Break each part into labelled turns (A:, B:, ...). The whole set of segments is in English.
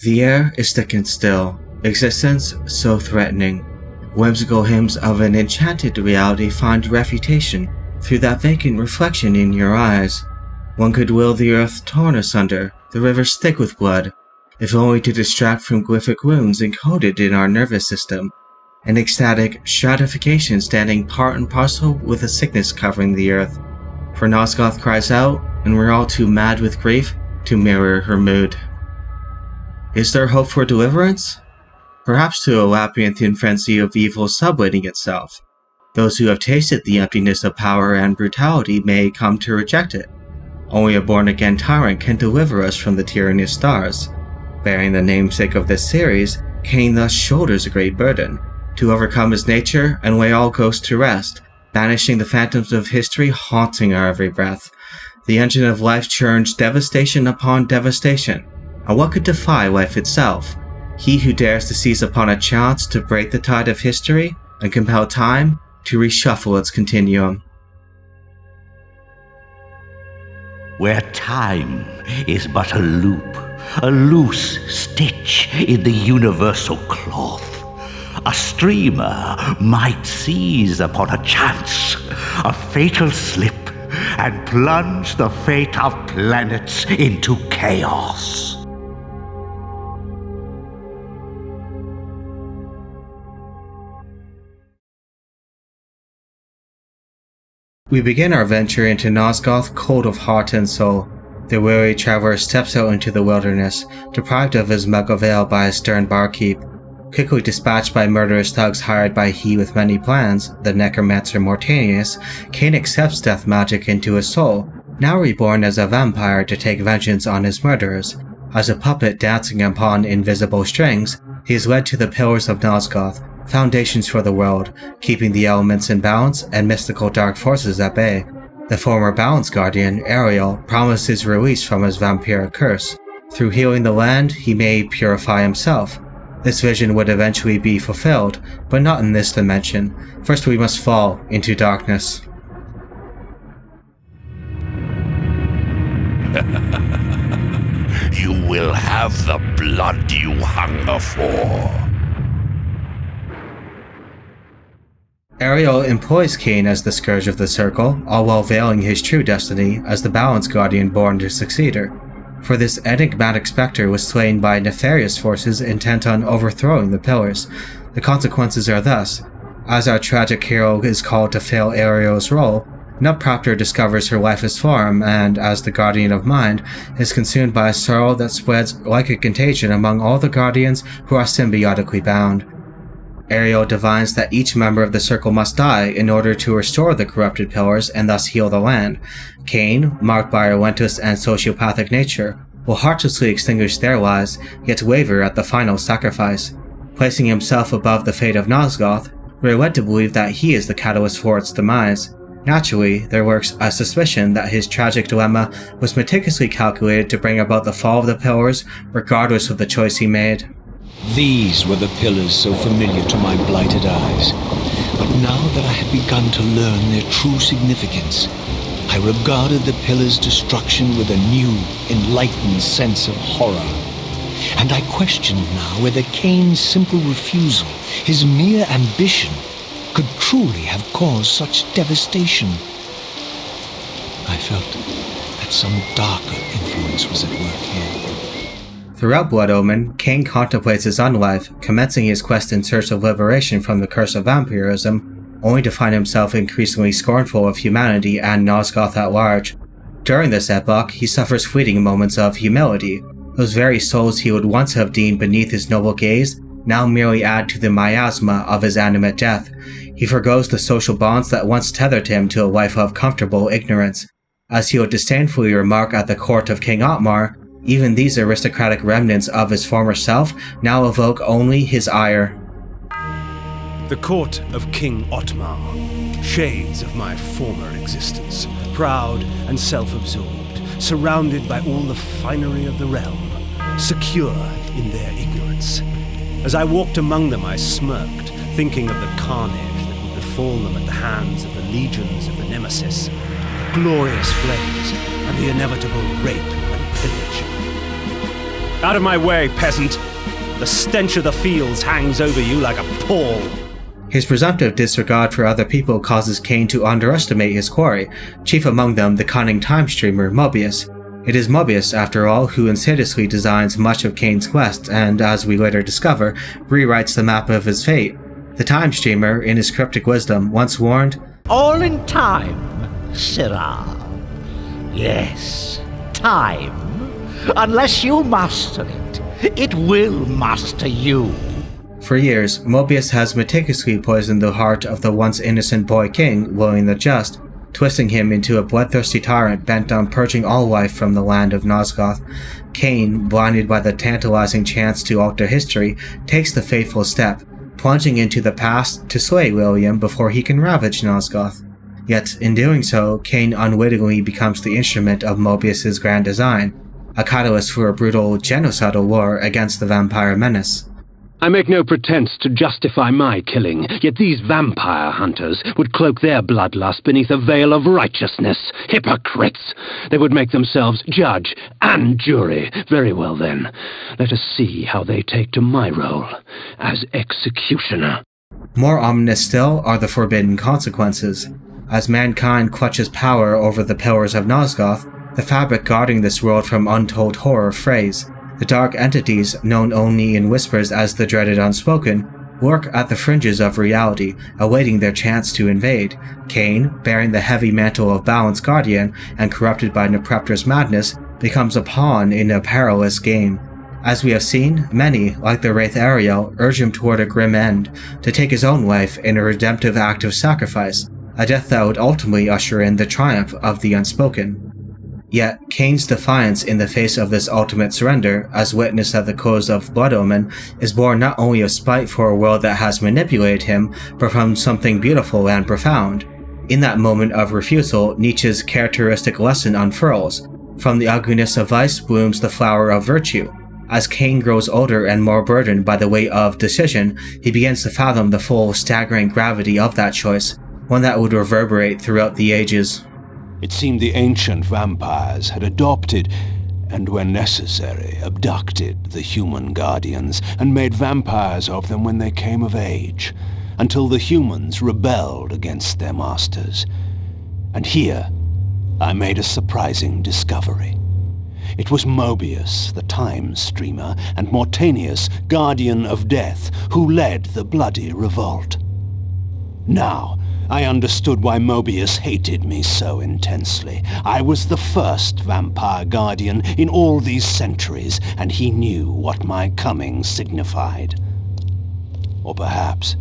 A: The air is thick and still, existence so threatening. Whimsical hymns of an enchanted reality find refutation through that vacant reflection in your eyes. One could will the earth torn asunder, the rivers thick with blood, if only to distract from glyphic wounds encoded in our nervous system, an ecstatic stratification standing part and parcel with a sickness covering the earth. For Nosgoth cries out, and we're all too mad with grief to mirror her mood. Is there hope for deliverance? Perhaps to a labyrinthian frenzy of evil subletting itself. Those who have tasted the emptiness of power and brutality may come to reject it. Only a born-again tyrant can deliver us from the tyranny of stars. Bearing the namesake of this series, Kain thus shoulders a great burden, to overcome his nature and lay all ghosts to rest, banishing the phantoms of history haunting our every breath. The engine of life churns devastation upon devastation, and what could defy life itself? He who dares to seize upon a chance to break the tide of history and compel time to reshuffle its continuum.
B: Where time is but a loop, a loose stitch in the universal cloth, a streamer might seize upon a chance, a fatal slip, and plunge the fate of planets into chaos.
A: We begin our venture into Nosgoth cold of heart and soul. The weary traveler steps out into the wilderness, deprived of his mug of ale by a stern barkeep. Quickly dispatched by murderous thugs hired by he with many plans, the necromancer Mortanius, Kain accepts death magic into his soul, now reborn as a vampire to take vengeance on his murderers. As a puppet dancing upon invisible strings, he is led to the pillars of Nosgoth, foundations for the world, keeping the elements in balance and mystical dark forces at bay. The former balance guardian, Ariel, promises release from his vampiric curse. Through healing the land, he may purify himself. This vision would eventually be fulfilled, but not in this dimension. First we must fall into darkness.
C: You will have the blood you hunger for.
A: Ariel employs Kain as the scourge of the circle, all while veiling his true destiny as the balance guardian born to succeed her. For this enigmatic spectre was slain by nefarious forces intent on overthrowing the pillars. The consequences are thus: as our tragic hero is called to fill Ariel's role, Nutproctor discovers her lifeless form and, as the guardian of mind, is consumed by a sorrow that spreads like a contagion among all the guardians who are symbiotically bound. Ariel divines that each member of the circle must die in order to restore the corrupted pillars and thus heal the land. Kain, marked by a relentless and sociopathic nature, will heartlessly extinguish their lives, yet waver at the final sacrifice. Placing himself above the fate of Nosgoth, we are led to believe that he is the catalyst for its demise. Naturally, there lurks a suspicion that his tragic dilemma was meticulously calculated to bring about the fall of the pillars, regardless of the choice he made.
D: These were the pillars so familiar to my blighted eyes, but now that I had begun to learn their true significance, I regarded the pillars' destruction with a new, enlightened sense of horror. And I questioned now whether Kain's simple refusal, his mere ambition, could truly have caused such devastation. I felt that some darker influence was at work here.
A: Throughout Blood Omen, Kain contemplates his own life, commencing his quest in search of liberation from the curse of vampirism, only to find himself increasingly scornful of humanity and Nosgoth at large. During this epoch, he suffers fleeting moments of humility. Those very souls he would once have deemed beneath his noble gaze now merely add to the miasma of his animate death. He forgoes the social bonds that once tethered him to a life of comfortable ignorance. As he would disdainfully remark at the court of King Otmar, even these aristocratic remnants of his former self now evoke only his ire.
E: The court of King Otmar, shades of my former existence, proud and self-absorbed, surrounded by all the finery of the realm, secure in their ignorance. As I walked among them, I smirked, thinking of the carnage that would befall them at the hands of the legions of the Nemesis, the glorious flames, and the inevitable rape and pillage. Out of my way, peasant! The stench of the fields hangs over you like a pall.
A: His presumptive disregard for other people causes Kain to underestimate his quarry, chief among them the cunning time streamer Mobius. It is Mobius, after all, who insidiously designs much of Kain's quest and, as we later discover, rewrites the map of his fate. The time streamer, in his cryptic wisdom, once warned,
B: All in time, Sirrah. Yes, time. Unless you master it, it will master you.
A: For years, Mobius has meticulously poisoned the heart of the once innocent boy king, William the Just, twisting him into a bloodthirsty tyrant bent on purging all life from the land of Nosgoth. Kain, blinded by the tantalizing chance to alter history, takes the fateful step, plunging into the past to slay William before he can ravage Nosgoth. Yet, in doing so, Kain unwittingly becomes the instrument of Mobius's grand design, a catalyst for a brutal, genocidal war against the vampire menace.
F: I make no pretense to justify my killing, yet these vampire hunters would cloak their bloodlust beneath a veil of righteousness. Hypocrites! They would make themselves judge and jury. Very well then, let us see how they take to my role as executioner.
A: More ominous still are the forbidden consequences. As mankind clutches power over the pillars of Nosgoth, the fabric guarding this world from untold horror frays. The dark entities, known only in whispers as the dreaded unspoken, lurk at the fringes of reality, awaiting their chance to invade. Kain, bearing the heavy mantle of Balance Guardian and corrupted by Nepreptor's madness, becomes a pawn in a perilous game. As we have seen, many, like the wraith Ariel, urge him toward a grim end, to take his own life in a redemptive act of sacrifice, a death that would ultimately usher in the triumph of the unspoken. Yet, Kain's defiance in the face of this ultimate surrender, as witnessed at the close of Blood Omen, is born not only of spite for a world that has manipulated him, but from something beautiful and profound. In that moment of refusal, Nietzsche's characteristic lesson unfurls. From the ugliness of vice blooms the flower of virtue. As Kain grows older and more burdened by the weight of decision, he begins to fathom the full, staggering gravity of that choice, one that would reverberate throughout the ages.
D: It seemed the ancient vampires had adopted, and when necessary, abducted the human guardians and made vampires of them when they came of age, until the humans rebelled against their masters. And here, I made a surprising discovery. It was Mobius, the time streamer, and Mortanius, guardian of death, who led the bloody revolt. Now, I understood why Mobius hated me so intensely. I was the first vampire guardian in all these centuries, and he knew what my coming signified. Or perhaps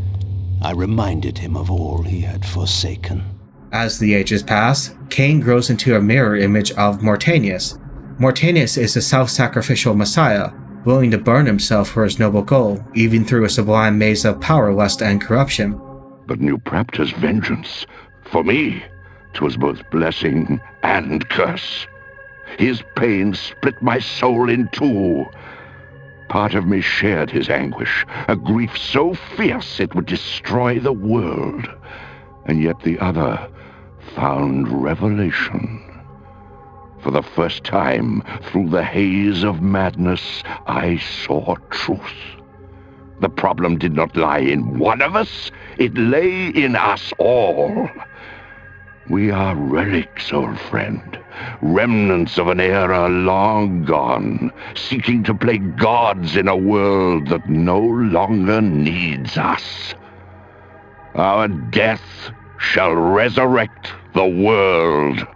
D: I reminded him of all he had forsaken.
A: As the ages pass, Kain grows into a mirror image of Mortanius. Mortanius is a self-sacrificial messiah, willing to burn himself for his noble goal, even through a sublime maze of power, lust, and corruption.
C: But Nepreptor's vengeance, for me, 'twas both blessing and curse. His pain split my soul in two. Part of me shared his anguish, a grief so fierce it would destroy the world, and yet the other found revelation. For the first time, through the haze of madness, I saw truth. The problem did not lie in one of us, it lay in us all. We are relics, old friend, remnants of an era long gone, seeking to play gods in a world that no longer needs us. Our death shall resurrect the world.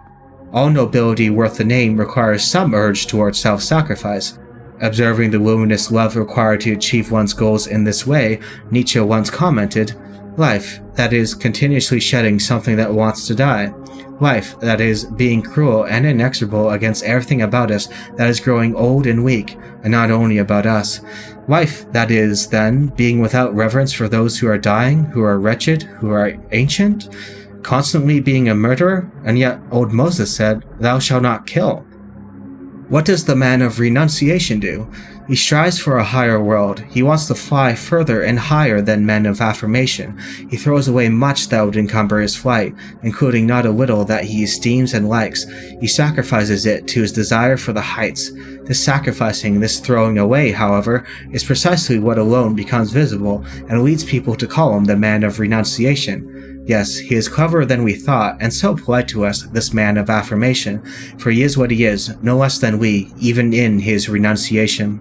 A: All nobility worth the name requires some urge towards self-sacrifice. Observing the luminous love required to achieve one's goals in this way, Nietzsche once commented, "Life, that is continuously shedding something that wants to die. Life, that is being cruel and inexorable against everything about us that is growing old and weak, and not only about us. Life, that is, then, being without reverence for those who are dying, who are wretched, who are ancient, constantly being a murderer, and yet old Moses said, 'Thou shalt not kill.' What does the man of renunciation do? He strives for a higher world. He wants to fly further and higher than men of affirmation. He throws away much that would encumber his flight, including not a little that he esteems and likes. He sacrifices it to his desire for the heights. This sacrificing, this throwing away, however, is precisely what alone becomes visible and leads people to call him the man of renunciation. Yes, he is cleverer than we thought, and so polite to us, this man of affirmation, for he is what he is, no less than we, even in his renunciation.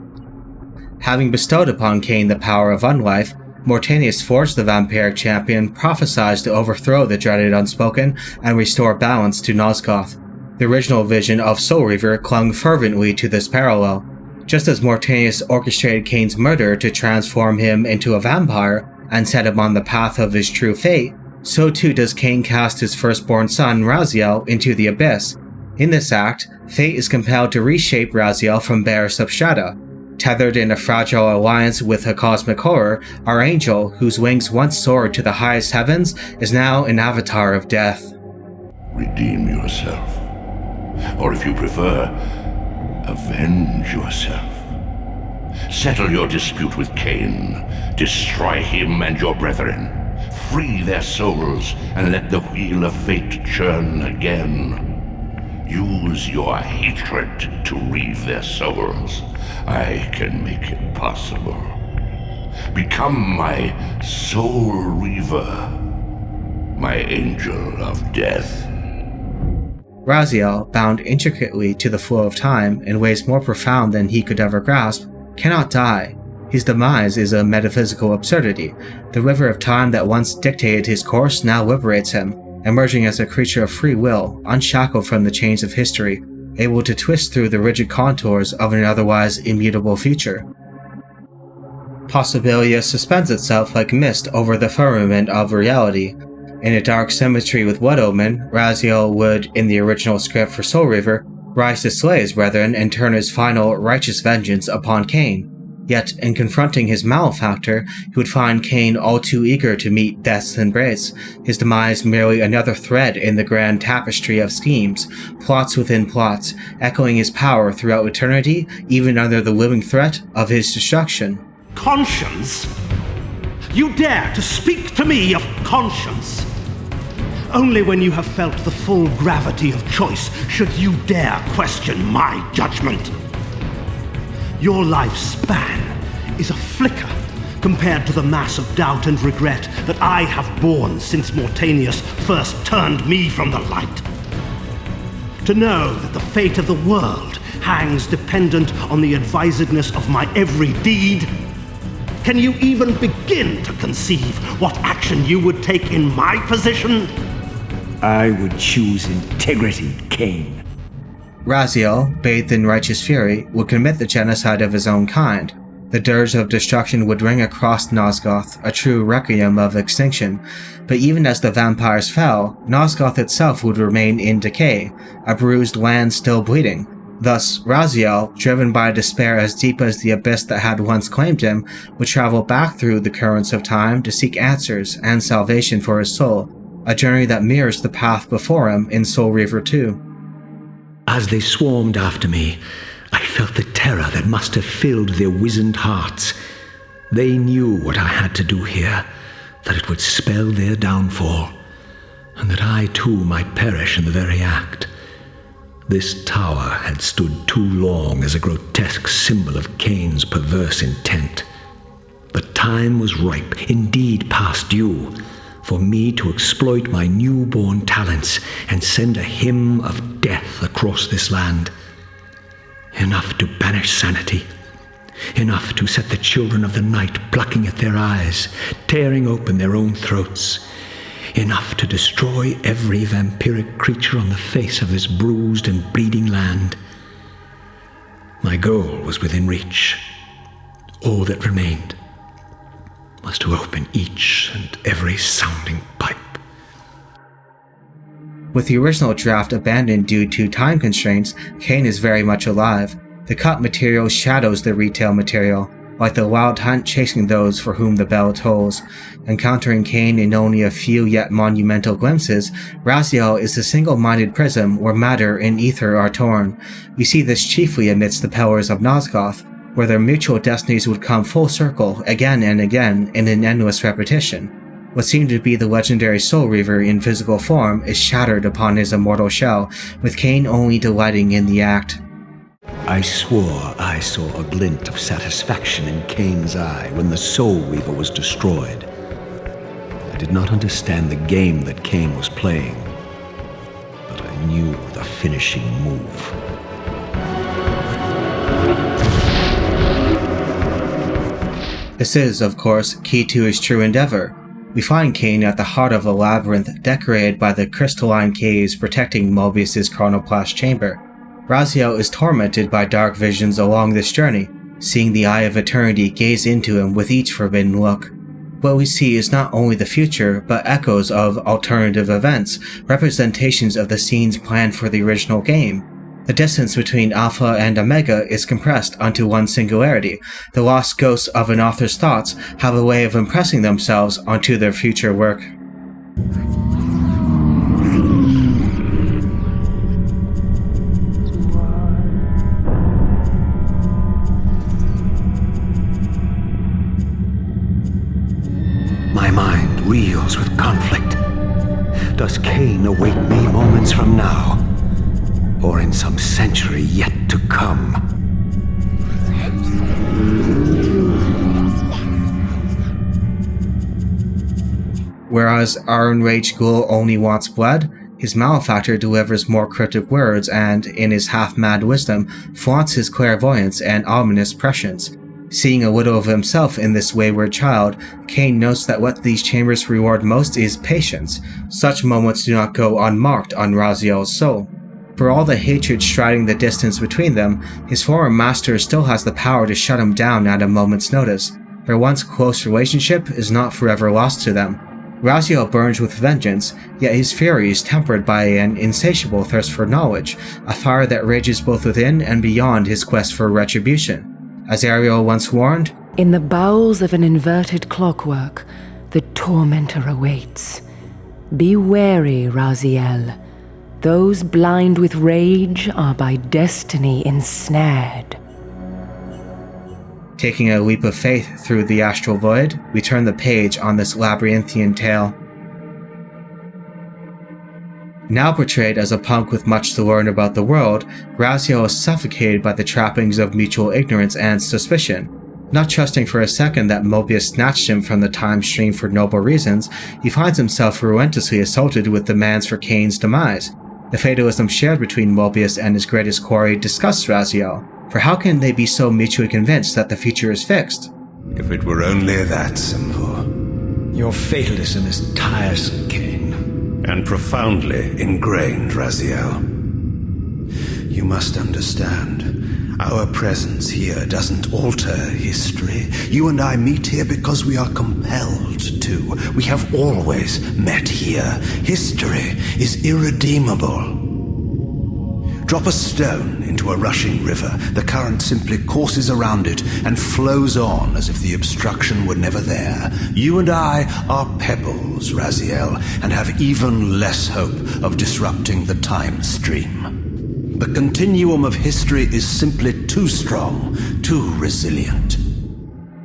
A: Having bestowed upon Kain the power of unlife, Mortanius forged the vampiric champion, prophesied to overthrow the dreaded unspoken, and restore balance to Nosgoth. The original vision of Soul Reaver clung fervently to this parallel. Just as Mortanius orchestrated Kain's murder to transform him into a vampire and set him on the path of his true fate, so too does Kain cast his firstborn son, Raziel, into the abyss. In this act, fate is compelled to reshape Raziel from bare substrata. Tethered in a fragile alliance with a cosmic horror, our angel, whose wings once soared to the highest heavens, is now an avatar of death.
C: Redeem yourself. Or if you prefer, avenge yourself. Settle your dispute with Kain. Destroy him and your brethren. Free their souls and let the wheel of fate churn again. Use your hatred to reave their souls. I can make it possible. Become my soul reaver, my angel of death.
A: Raziel, bound intricately to the flow of time in ways more profound than he could ever grasp, cannot die. His demise is a metaphysical absurdity. The river of time that once dictated his course now liberates him, emerging as a creature of free will, unshackled from the chains of history, able to twist through the rigid contours of an otherwise immutable future. Possibilia suspends itself like mist over the firmament of reality. In a dark symmetry with Blood Omen, Raziel would, in the original script for Soul Reaver, rise to slay his brethren and turn his final righteous vengeance upon Kain. Yet, in confronting his malefactor, he would find Kain all too eager to meet death's embrace, his demise merely another thread in the grand tapestry of schemes, plots within plots, echoing his power throughout eternity, even under the living threat of his destruction.
G: Conscience? You dare to speak to me of conscience? Only when you have felt the full gravity of choice should you dare question my judgment. Your lifespan is a flicker compared to the mass of doubt and regret that I have borne since Mortanius first turned me from the light. To know that the fate of the world hangs dependent on the advisedness of my every deed. Can you even begin to conceive what action you would take in my position?
D: I would choose integrity, Kain.
A: Raziel, bathed in righteous fury, would commit the genocide of his own kind. The dirge of destruction would ring across Nosgoth, a true requiem of extinction. But even as the vampires fell, Nosgoth itself would remain in decay, a bruised land still bleeding. Thus, Raziel, driven by despair as deep as the abyss that had once claimed him, would travel back through the currents of time to seek answers and salvation for his soul, a journey that mirrors the path before him in Soul Reaver 2.
D: As they swarmed after me, I felt the terror that must have filled their wizened hearts. They knew what I had to do here, that it would spell their downfall, and that I too might perish in the very act. This tower had stood too long as a grotesque symbol of Kain's perverse intent. The time was ripe, indeed past due, for me to exploit my newborn talents and send a hymn of death across this land. Enough to banish sanity. Enough to set the children of the night plucking at their eyes, tearing open their own throats. Enough to destroy every vampiric creature on the face of this bruised and bleeding land. My goal was within reach. All that remained was to open each and every sounding pipe.
A: With the original draft abandoned due to time constraints, Kain is very much alive. The cut material shadows the retail material, like the wild hunt chasing those for whom the bell tolls. Encountering Kain in only a few yet monumental glimpses, Raziel is the single-minded prism where matter and ether are torn. We see this chiefly amidst the pillars of Nosgoth. where their mutual destinies would come full circle again and again in an endless repetition. What seemed to be the legendary Soul Reaver in physical form is shattered upon his immortal shell, with Kain only delighting in the act.
D: I swore I saw a glint of satisfaction in Kain's eye when the Soul Weaver was destroyed. I did not understand the game that Kain was playing, but I knew the finishing move.
A: This is, of course, key to his true endeavor. We find Kain at the heart of a labyrinth decorated by the crystalline caves protecting Mobius's chronoplast chamber. Raziel is tormented by dark visions along this journey, seeing the Eye of Eternity gaze into him with each forbidden look. What we see is not only the future, but echoes of alternative events, representations of the scenes planned for the original game. The distance between Alpha and Omega is compressed onto one singularity. The lost ghosts of an author's thoughts have a way of impressing themselves onto their future work.
D: My mind reels with conflict. Does Kain await me moments from now, or in some century yet to come?
A: Whereas our enraged ghoul only wants blood, his malefactor delivers more cryptic words and, in his half-mad wisdom, flaunts his clairvoyance and ominous prescience. Seeing a little of himself in this wayward child, Kain notes that what these chambers reward most is patience. Such moments do not go unmarked on Raziel's soul. For all the hatred striding the distance between them, his former master still has the power to shut him down at a moment's notice. Their once close relationship is not forever lost to them. Raziel burns with vengeance, yet his fury is tempered by an insatiable thirst for knowledge, a fire that rages both within and beyond his quest for retribution. As Ariel once warned,
H: "In the bowels of an inverted clockwork, the tormentor awaits. Be wary, Raziel. Those blind with rage are by destiny ensnared."
A: Taking a leap of faith through the astral void, we turn the page on this labyrinthian tale. Now portrayed as a punk with much to learn about the world, Raziel is suffocated by the trappings of mutual ignorance and suspicion. Not trusting for a second that Mobius snatched him from the time stream for noble reasons, he finds himself relentlessly assaulted with demands for Kain's demise. The fatalism shared between Mobius and his greatest quarry disgusts Raziel, for how can they be so mutually convinced that the future is fixed?
I: If it were only that simple.
D: Your fatalism is tiresome, Kain.
I: And profoundly ingrained, Raziel. You must understand, our presence here doesn't alter history. You and I meet here because we are compelled to. We have always met here. History is irredeemable. Drop a stone into a rushing river, the current simply courses around it and flows on as if the obstruction were never there. You and I are pebbles, Raziel, and have even less hope of disrupting the time stream. The continuum of history is simply too strong, too resilient.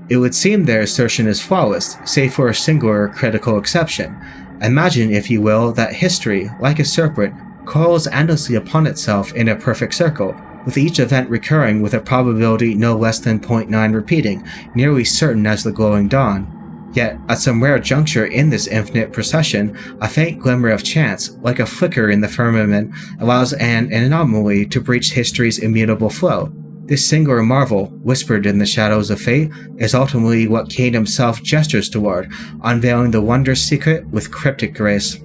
A: It would seem their assertion is flawless, save for a singular critical exception. Imagine, if you will, that history, like a serpent, coils endlessly upon itself in a perfect circle, with each event recurring with a probability no less than 0.9 repeating, nearly certain as the glowing dawn. Yet, at some rare juncture in this infinite procession, a faint glimmer of chance, like a flicker in the firmament, allows an anomaly to breach history's immutable flow. This singular marvel, whispered in the shadows of fate, is ultimately what Kain himself gestures toward, unveiling the wondrous secret with cryptic grace.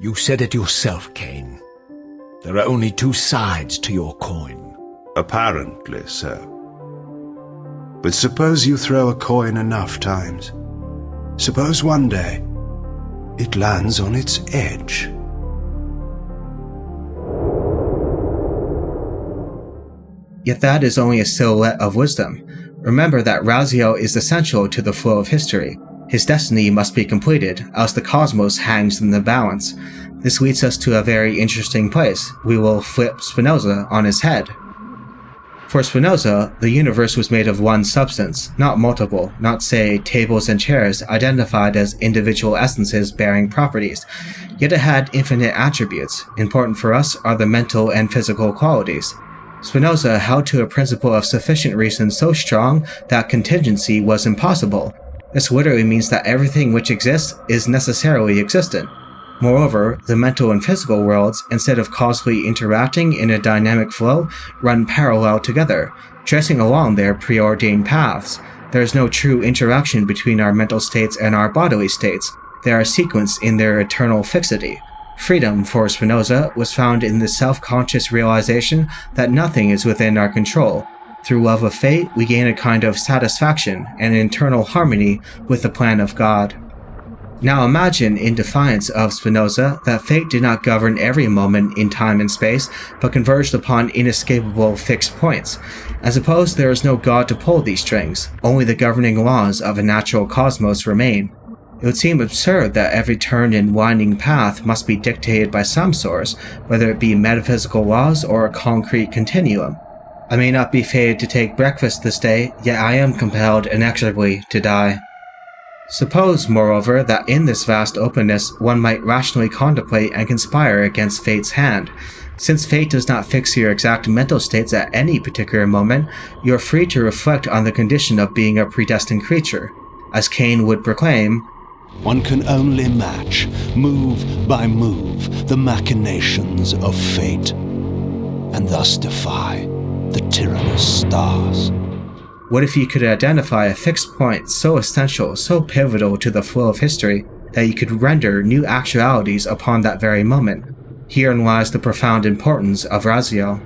D: You said it yourself, Kain. There are only two sides to your coin.
I: Apparently so. But suppose you throw a coin enough times. Suppose one day it lands on its edge.
A: Yet that is only a silhouette of wisdom. Remember that Raziel is essential to the flow of history. His destiny must be completed, else the cosmos hangs in the balance. This leads us to a very interesting place. We will flip Spinoza on his head. For Spinoza, the universe was made of one substance, not multiple, not say tables and chairs identified as individual essences bearing properties, yet it had infinite attributes. Important for us are the mental and physical qualities. Spinoza held to a principle of sufficient reason so strong that contingency was impossible. This literally means that everything which exists is necessarily existent. Moreover, the mental and physical worlds, instead of causally interacting in a dynamic flow, run parallel together, tracing along their preordained paths. There is no true interaction between our mental states and our bodily states. They are sequenced in their eternal fixity. Freedom, for Spinoza, was found in the self-conscious realization that nothing is within our control. Through love of fate, we gain a kind of satisfaction and internal harmony with the plan of God. Now imagine, in defiance of Spinoza, that fate did not govern every moment in time and space, but converged upon inescapable fixed points. I suppose there is no God to pull these strings, only the governing laws of a natural cosmos remain. It would seem absurd that every turn and winding path must be dictated by some source, whether it be metaphysical laws or a concrete continuum. I may not be fated to take breakfast this day, yet I am compelled inexorably to die. Suppose, moreover, that in this vast openness one might rationally contemplate and conspire against fate's hand. Since fate does not fix your exact mental states at any particular moment, you are free to reflect on the condition of being a predestined creature. As Kain would proclaim,
D: one can only match, move by move, the machinations of fate, and thus defy the tyrannous stars.
A: What if you could identify a fixed point so essential, so pivotal to the flow of history, that you could render new actualities upon that very moment? Herein lies the profound importance of Raziel.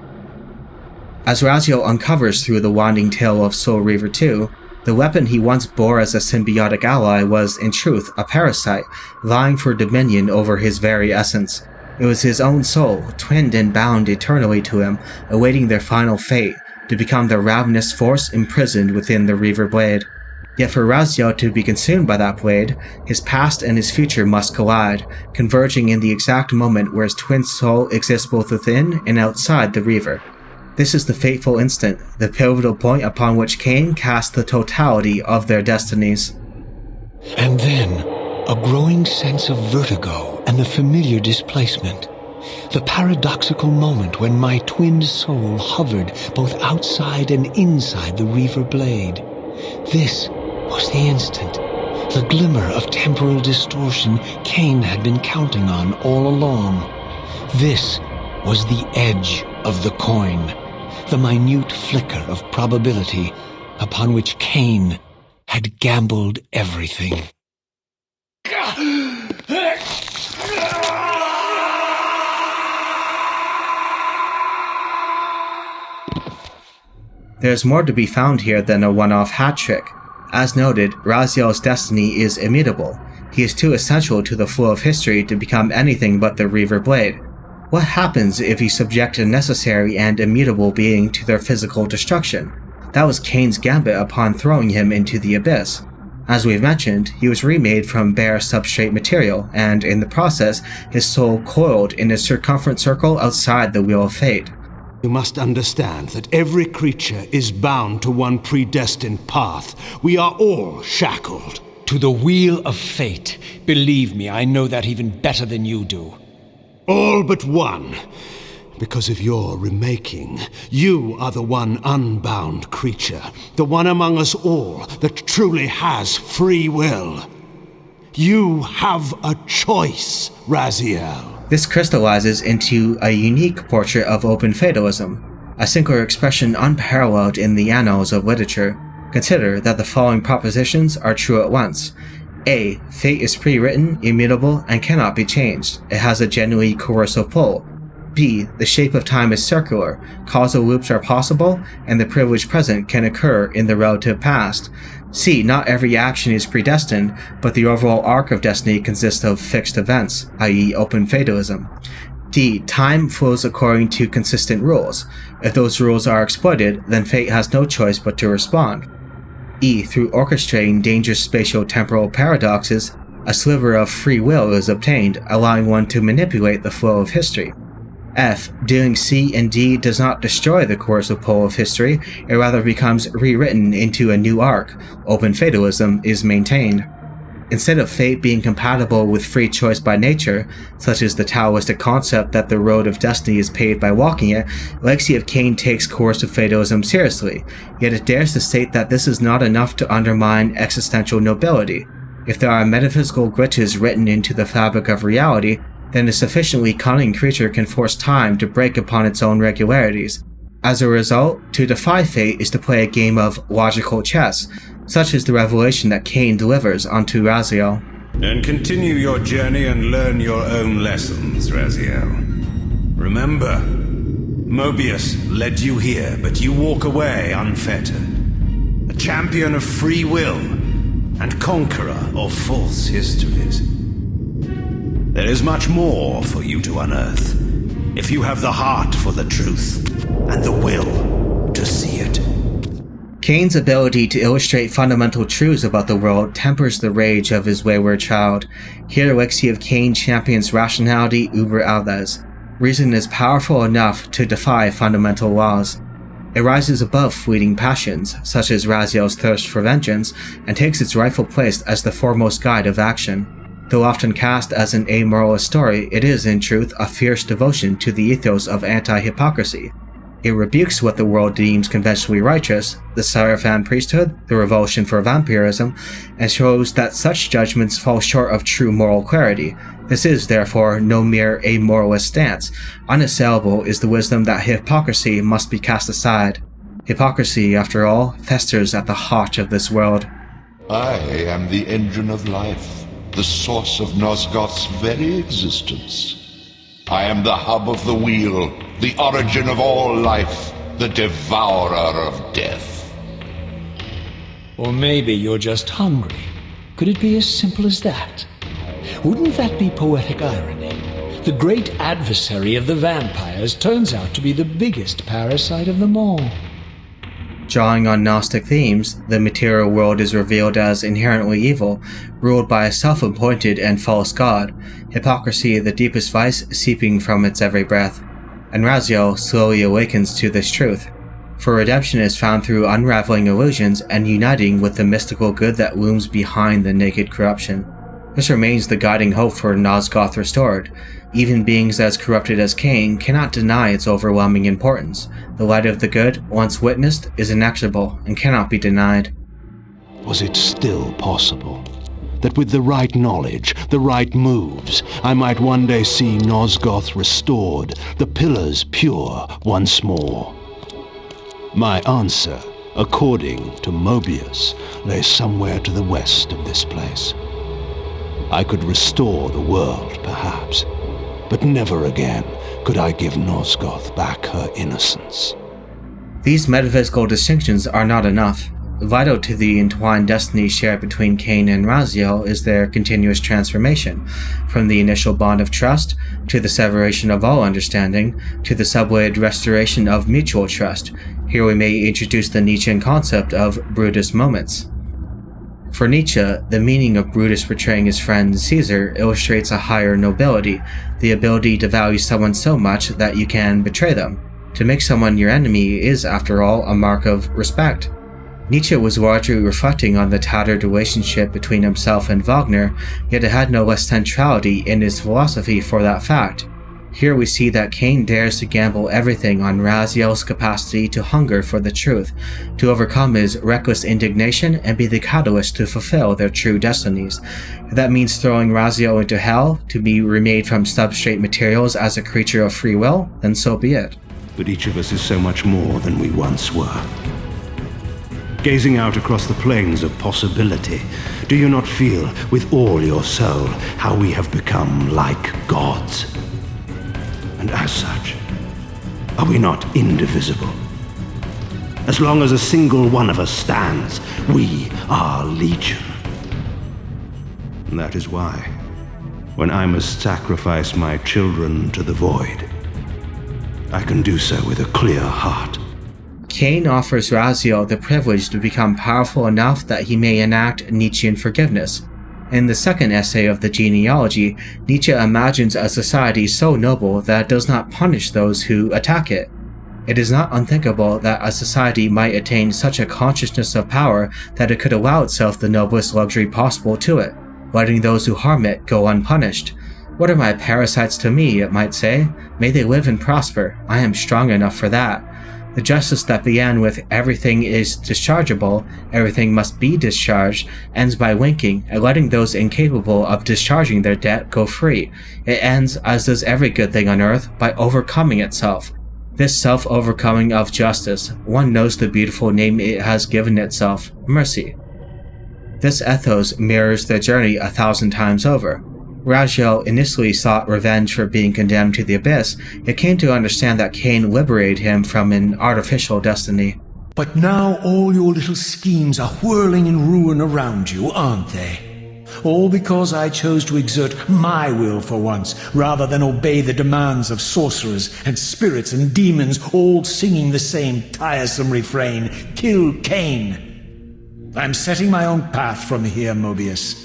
A: As Raziel uncovers through the winding tale of Soul Reaver 2, the weapon he once bore as a symbiotic ally was, in truth, a parasite, vying for dominion over his very essence. It was his own soul, twinned and bound eternally to him, awaiting their final fate, to become the ravenous force imprisoned within the Reaver blade. Yet for Raziel to be consumed by that blade, his past and his future must collide, converging in the exact moment where his twin soul exists both within and outside the Reaver. This is the fateful instant, the pivotal point upon which Kain cast the totality of their destinies.
D: And then, a growing sense of vertigo and a familiar displacement. The paradoxical moment when my twin soul hovered both outside and inside the Reaver blade. This was the instant, the glimmer of temporal distortion Kain had been counting on all along. This was the edge of the coin, the minute flicker of probability upon which Kain had gambled everything.
A: There is more to be found here than a one-off hat trick. As noted, Raziel's destiny is immutable. He is too essential to the flow of history to become anything but the Reaver blade. What happens if you subject a necessary and immutable being to their physical destruction? That was Kain's gambit upon throwing him into the abyss. As we've mentioned, he was remade from bare substrate material, and in the process, his soul coiled in a circumferent circle outside the Wheel of Fate.
D: You must understand that every creature is bound to one predestined path. We are all shackled
J: to the Wheel of Fate. Believe me, I know that even better than you do.
D: All but one. Because of your remaking, you are the one unbound creature, the one among us all that truly has free will. You have a choice, Raziel.
A: This crystallizes into a unique portrait of open fatalism, a singular expression unparalleled in the annals of literature. Consider that the following propositions are true at once. A. Fate is pre-written, immutable, and cannot be changed. It has a genuinely coercive pull. B. The shape of time is circular, causal loops are possible, and the privileged present can occur in the relative past. C. Not every action is predestined, but the overall arc of destiny consists of fixed events, i.e. open fatalism. D. Time flows according to consistent rules. If those rules are exploited, then fate has no choice but to respond. E. Through orchestrating dangerous spatio-temporal paradoxes, a sliver of free will is obtained, allowing one to manipulate the flow of history. F. Doing C and D does not destroy the coercive pole of history, it rather becomes rewritten into a new arc. Open fatalism is maintained. Instead of fate being compatible with free choice by nature, such as the Taoistic concept that the road of destiny is paved by walking it, Legacy of Kain takes coercive fatalism seriously, yet it dares to state that this is not enough to undermine existential nobility. If there are metaphysical glitches written into the fabric of reality, then a sufficiently cunning creature can force time to break upon its own regularities. As a result, to defy fate is to play a game of logical chess, such as the revelation that Kain delivers onto Raziel.
I: And continue your journey and learn your own lessons, Raziel. Remember, Mobius led you here, but you walk away unfettered. A champion of free will, and conqueror of false histories. There is much more for you to unearth, if you have the heart for the truth, and the will to see it.
A: Kain's ability to illustrate fundamental truths about the world tempers the rage of his wayward child. Here, Legacy of Kain champions rationality über alles. Reason is powerful enough to defy fundamental laws. It rises above fleeting passions, such as Raziel's thirst for vengeance, and takes its rightful place as the foremost guide of action. Though often cast as an amoralist story, it is, in truth, a fierce devotion to the ethos of anti-hypocrisy. It rebukes what the world deems conventionally righteous, the Seraphim priesthood, the revulsion for vampirism, and shows that such judgments fall short of true moral clarity. This is, therefore, no mere amoralist stance. Unassailable is the wisdom that hypocrisy must be cast aside. Hypocrisy, after all, festers at the heart of this world.
C: I am the engine of life, the source of Nosgoth's very existence. I am the hub of the wheel, the origin of all life, the devourer of death.
J: Or maybe you're just hungry. Could it be as simple as that? Wouldn't that be poetic irony? The great adversary of the vampires turns out to be the biggest parasite of them all.
A: Drawing on Gnostic themes, the material world is revealed as inherently evil, ruled by a self-appointed and false god, hypocrisy the deepest vice seeping from its every breath. And Raziel slowly awakens to this truth, for redemption is found through unraveling illusions and uniting with the mystical good that looms behind the naked corruption. This remains the guiding hope for Nosgoth Restored. Even beings as corrupted as Kain cannot deny its overwhelming importance. The light of the good, once witnessed, is inexorable and cannot be denied.
D: Was it still possible that with the right knowledge, the right moves, I might one day see Nosgoth restored, the pillars pure once more? My answer, according to Mobius, lay somewhere to the west of this place. I could restore the world, perhaps, but never again could I give Nosgoth back her innocence.
A: These metaphysical distinctions are not enough. Vital to the entwined destiny shared between Kain and Raziel is their continuous transformation, from the initial bond of trust, to the separation of all understanding, to the sublated restoration of mutual trust. Here we may introduce the Nietzschean concept of Brutus moments. For Nietzsche, the meaning of Brutus betraying his friend Caesar illustrates a higher nobility, the ability to value someone so much that you can betray them. To make someone your enemy is, after all, a mark of respect. Nietzsche was largely reflecting on the tattered relationship between himself and Wagner, yet it had no less centrality in his philosophy for that fact. Here we see that Kain dares to gamble everything on Raziel's capacity to hunger for the truth, to overcome his reckless indignation and be the catalyst to fulfill their true destinies. If that means throwing Raziel into hell, to be remade from substrate materials as a creature of free will, then so be it.
E: But each of us is so much more than we once were. Gazing out across the plains of possibility, do you not feel with all your soul how we have become like gods? And as such, are we not indivisible? As long as a single one of us stands, we are legion. And that is why, when I must sacrifice my children to the void, I can do so with a clear heart.
A: Kain offers Raziel the privilege to become powerful enough that he may enact Nietzschean forgiveness. In the second essay of the genealogy, Nietzsche imagines a society so noble that it does not punish those who attack it. It is not unthinkable that a society might attain such a consciousness of power that it could allow itself the noblest luxury possible to it, letting those who harm it go unpunished. What are my parasites to me, it might say? May they live and prosper. I am strong enough for that. The justice that began with everything is dischargeable, everything must be discharged, ends by winking and letting those incapable of discharging their debt go free. It ends, as does every good thing on earth, by overcoming itself. This self-overcoming of justice, one knows the beautiful name it has given itself, mercy. This ethos mirrors their journey 1,000 times over. Raziel initially sought revenge for being condemned to the abyss, yet came to understand that Kain liberated him from an artificial destiny.
D: But now all your little schemes are whirling in ruin around you, aren't they? All because I chose to exert my will for once, rather than obey the demands of sorcerers and spirits and demons, all singing the same tiresome refrain, "Kill Kain." I'm setting my own path from here, Mobius.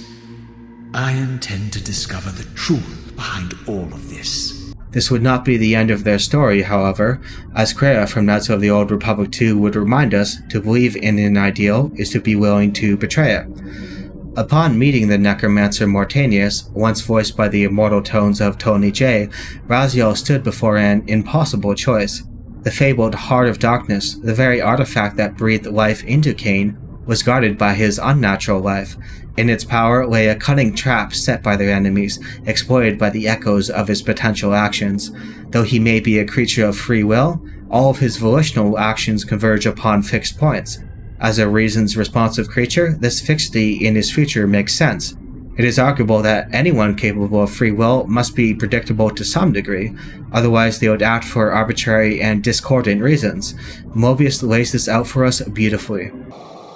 D: I intend to discover the truth behind all of this.
A: This would not be the end of their story, however, as Kreia from Knights of the Old Republic 2 would remind us, to believe in an ideal is to be willing to betray it. Upon meeting the necromancer Mortanius, once voiced by the immortal tones of Tony J, Raziel stood before an impossible choice. The fabled Heart of Darkness, the very artifact that breathed life into Kain, was guarded by his unnatural life. In its power lay a cunning trap set by their enemies, exploited by the echoes of his potential actions. Though he may be a creature of free will, all of his volitional actions converge upon fixed points. As a reasons-responsive creature, this fixity in his future makes sense. It is arguable that anyone capable of free will must be predictable to some degree, otherwise they would act for arbitrary and discordant reasons. Mobius lays this out for us beautifully.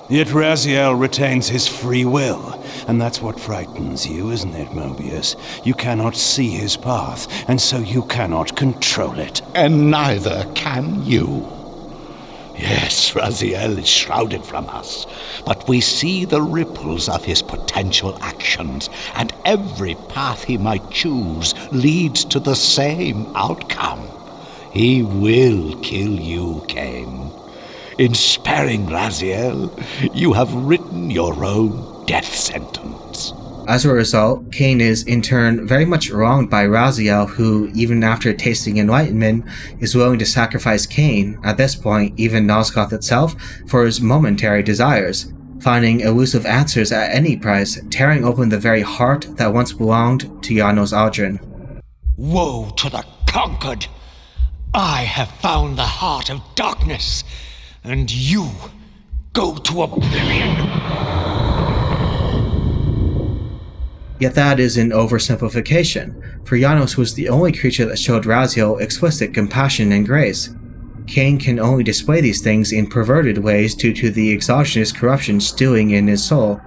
K: Yet Raziel retains his free will, and that's what frightens you, isn't it, Mobius? You cannot see his path, and so you cannot control it.
B: And neither can you. Yes, Raziel is shrouded from us, but we see the ripples of his potential actions, and every path he might choose leads to the same outcome. He will kill you, Kain. In sparing Raziel, you have written your own death sentence.
A: As a result, Kain is in turn very much wronged by Raziel, who, even after tasting enlightenment, is willing to sacrifice Kain, at this point even Nosgoth itself, for his momentary desires, finding elusive answers at any price, tearing open the very heart that once belonged to Janos Aldrin.
J: Woe to the conquered! I have found the heart of darkness, and you go to oblivion.
A: Yet that is an oversimplification, for Janos was the only creature that showed Raziel explicit compassion and grace. Kain can only display these things in perverted ways due to the exogenous corruption stewing in his soul.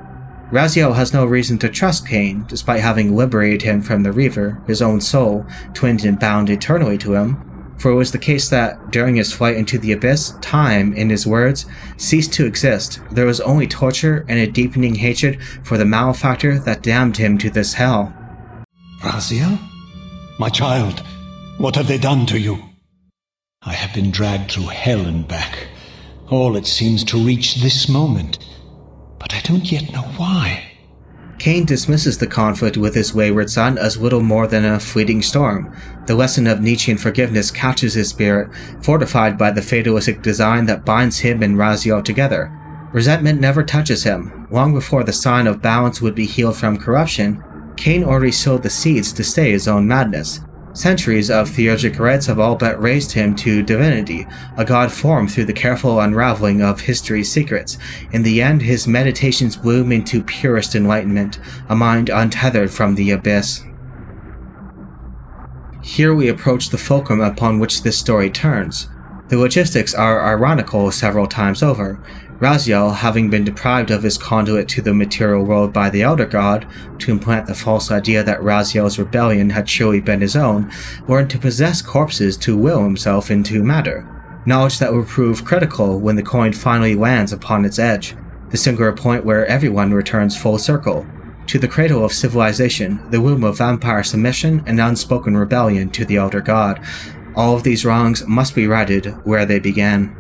A: Raziel has no reason to trust Kain, despite having liberated him from the Reaver, his own soul, twinned and bound eternally to him. For it was the case that, during his flight into the abyss, time, in his words, ceased to exist. There was only torture and a deepening hatred for the malefactor that damned him to this hell.
D: Raziel? My child, what have they done to you? I have been dragged through hell and back. All it seems to reach this moment. But I don't yet know why.
A: Kain dismisses the conflict with his wayward son as little more than a fleeting storm. The lesson of Nietzschean forgiveness catches his spirit, fortified by the fatalistic design that binds him and Raziel together. Resentment never touches him. Long before the sign of balance would be healed from corruption, Kain already sowed the seeds to stay his own madness. Centuries of theurgic rites have all but raised him to divinity, a god formed through the careful unraveling of history's secrets. In the end, his meditations bloom into purest enlightenment, a mind untethered from the abyss. Here we approach the fulcrum upon which this story turns. The logistics are ironical several times over. Raziel, having been deprived of his conduit to the material world by the Elder God, to implant the false idea that Raziel's rebellion had surely been his own, learned to possess corpses to will himself into matter, knowledge that will prove critical when the coin finally lands upon its edge, the singular point where everyone returns full circle. to the cradle of civilization, the womb of vampire submission and unspoken rebellion to the elder god. All of these wrongs must be righted where they began.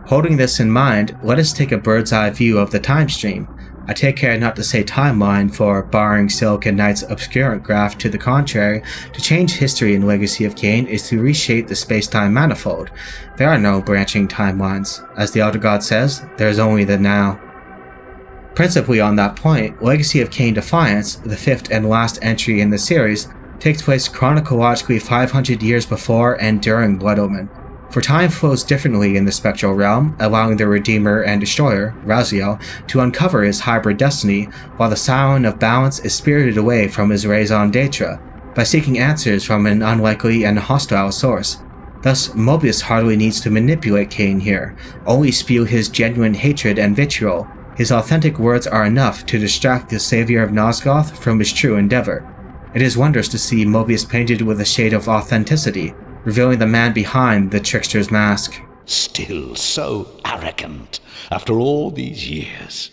A: Holding this in mind, let us take a bird's eye view of the time stream. I take care not to say timeline, for barring Silicon Knight's obscurant graph to the contrary, to change history in Legacy of Kain is to reshape the space-time manifold. There are no branching timelines. As the Elder God says, there is only the now. Principally on that point, Legacy of Kain Defiance, the fifth and last entry in the series, takes place chronologically 500 years before and during Blood Omen. For time flows differently in the spectral realm, allowing the Redeemer and Destroyer, Raziel, to uncover his hybrid destiny, while the Scion of Balance is spirited away from his raison d'etre, by seeking answers from an unlikely and hostile source. Thus, Mobius hardly needs to manipulate Kain here, only spew his genuine hatred and vitriol. His authentic words are enough to distract the savior of Nosgoth from his true endeavor. It is wondrous to see Mobius painted with a shade of authenticity, revealing the man behind the trickster's mask.
B: Still so arrogant after all these years,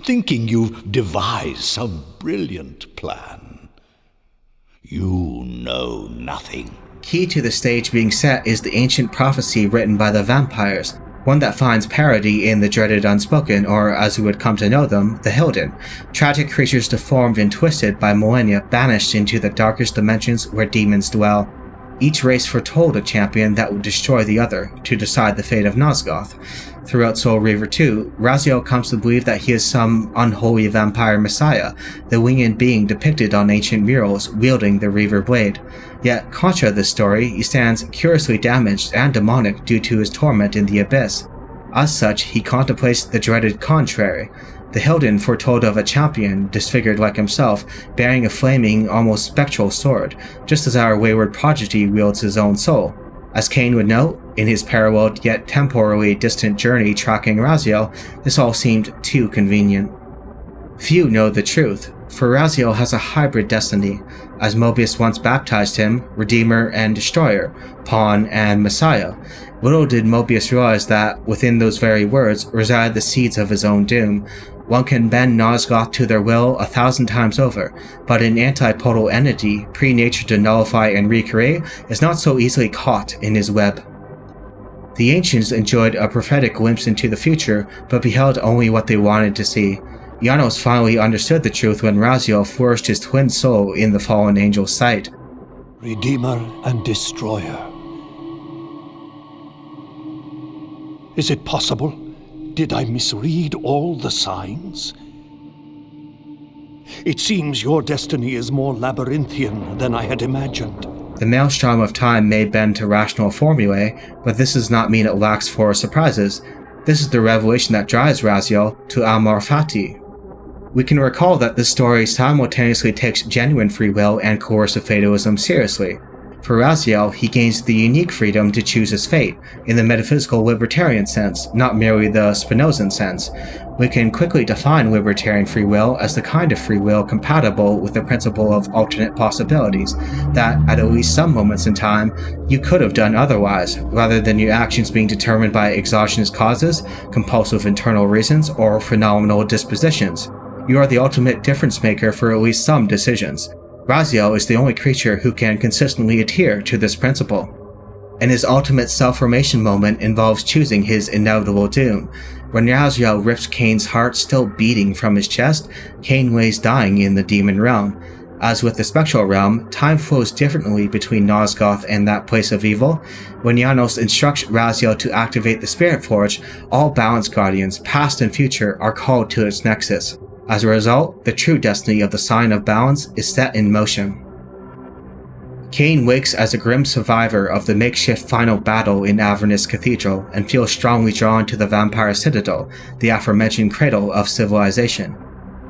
B: thinking you've devised some brilliant plan. You know nothing.
A: Key to the stage being set is the ancient prophecy written by the vampires, one that finds parody in the dreaded Unspoken, or as we would come to know them, the Hilden, tragic creatures deformed and twisted by millennia, banished into the darkest dimensions where demons dwell. Each race foretold a champion that would destroy the other, to decide the fate of Nosgoth. Throughout Soul Reaver 2, Raziel comes to believe that he is some unholy vampire messiah, the winged being depicted on ancient murals wielding the Reaver blade. Yet, contra this story, he stands curiously damaged and demonic due to his torment in the abyss. As such, he contemplates the dreaded contrary. The Hilden foretold of a champion, disfigured like himself, bearing a flaming, almost spectral sword, just as our wayward prodigy wields his own soul. As Kain would note, in his paralleled yet temporally distant journey tracking Raziel, this all seemed too convenient. Few know the truth, for Raziel has a hybrid destiny, as Mobius once baptized him, Redeemer and Destroyer, Pawn and Messiah. Little did Mobius realize that, within those very words, reside the seeds of his own doom. One can bend Nosgoth to their will 1,000 times over, but an antipodal entity, pre-natured to nullify and recreate, is not so easily caught in his web. The ancients enjoyed a prophetic glimpse into the future, but beheld only what they wanted to see. Janos finally understood the truth when Raziel flourished his twin soul in the fallen angel's sight.
K: Redeemer and Destroyer. Is it possible? Did I misread all the signs? It seems your destiny is more labyrinthian than I had imagined.
A: The maelstrom of time may bend to rational formulae, but this does not mean it lacks for surprises. This is the revelation that drives Raziel to Amor Fati. We can recall that this story simultaneously takes genuine free will and coercive fatalism seriously. For Raziel, he gains the unique freedom to choose his fate, in the metaphysical libertarian sense, not merely the Spinozan sense. We can quickly define libertarian free will as the kind of free will compatible with the principle of alternate possibilities, that at least some moments in time, you could have done otherwise, rather than your actions being determined by exogenous causes, compulsive internal reasons, or phenomenal dispositions. You are the ultimate difference maker for at least some decisions. Raziel is the only creature who can consistently adhere to this principle. And his ultimate self-formation moment involves choosing his inevitable doom. When Raziel rips Kain's heart still beating from his chest, Kain lays dying in the demon realm. As with the spectral realm, time flows differently between Nosgoth and that place of evil. When Janos instructs Raziel to activate the Spirit Forge, all Balance Guardians, past and future, are called to its nexus. As a result, the true destiny of the Sign of Balance is set in motion. Kain wakes as a grim survivor of the makeshift final battle in Avernus Cathedral and feels strongly drawn to the Vampire Citadel, the aforementioned cradle of civilization.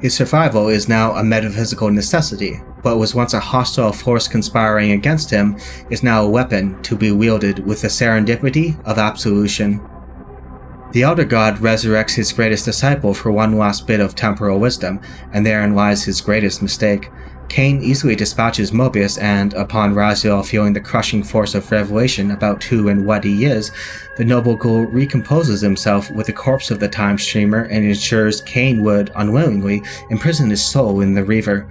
A: His survival is now a metaphysical necessity. What was once a hostile force conspiring against him is now a weapon to be wielded with the serendipity of absolution. The Elder God resurrects his greatest disciple for one last bit of temporal wisdom, and therein lies his greatest mistake. Kain easily dispatches Mobius, and upon Raziel feeling the crushing force of revelation about who and what he is, the noble ghoul recomposes himself with the corpse of the time streamer and ensures Kain would, unwillingly, imprison his soul in the Reaver.